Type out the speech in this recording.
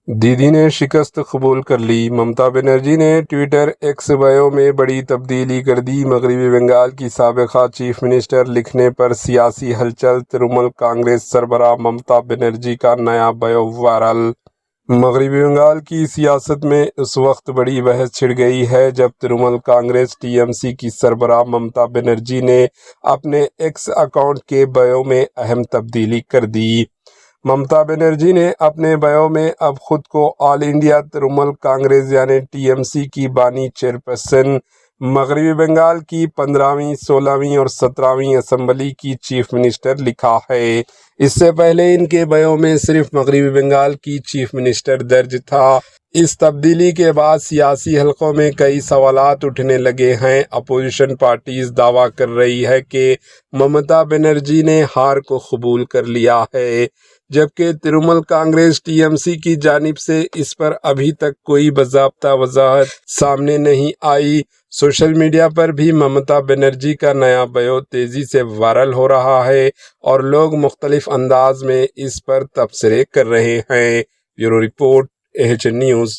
دیدی نے شکست قبول کر لی۔ ممتا بنرجی نے ٹویٹر ایکس بایو میں بڑی تبدیلی کر دی۔ مغربی بنگال کی سابقہ چیف منسٹر لکھنے پر سیاسی ہلچل۔ ترنمول کانگریس سربراہ ممتا بنرجی کا نیا بایو وائرل۔ مغربی بنگال کی سیاست میں اس وقت بڑی بحث چھڑ گئی ہے جب Trinamool Congress T M C کی سربراہ ممتا بنرجی نے اپنے ایکس اکاؤنٹ کے بایو میں اہم تبدیلی کر دی۔ ممتا بنرجی نے اپنے بایو میں اب خود کو آل انڈیا ترنمول کانگریس یعنی ٹی ایم سی کی بانی چیئرپرسن، مغربی بنگال کی 15ویں، 16ویں اور 17ویں اسمبلی کی چیف منسٹر لکھا ہے۔ اس سے پہلے ان کے بایو میں صرف مغربی بنگال کی چیف منسٹر درج تھا۔ اس تبدیلی کے بعد سیاسی حلقوں میں کئی سوالات اٹھنے لگے ہیں۔ اپوزیشن پارٹیز دعویٰ کر رہی ہے کہ ممتا بنرجی نے ہار کو قبول کر لیا ہے، جبکہ Trinamool Congress T M C کی جانب سے اس پر ابھی تک کوئی باضابطہ وضاحت سامنے نہیں آئی۔ سوشل میڈیا پر بھی ممتا بنرجی کا نیا بایو تیزی سے وائرل ہو رہا ہے اور لوگ مختلف انداز میں اس پر تبصرے کر رہے ہیں۔ Bureau report, AHN news.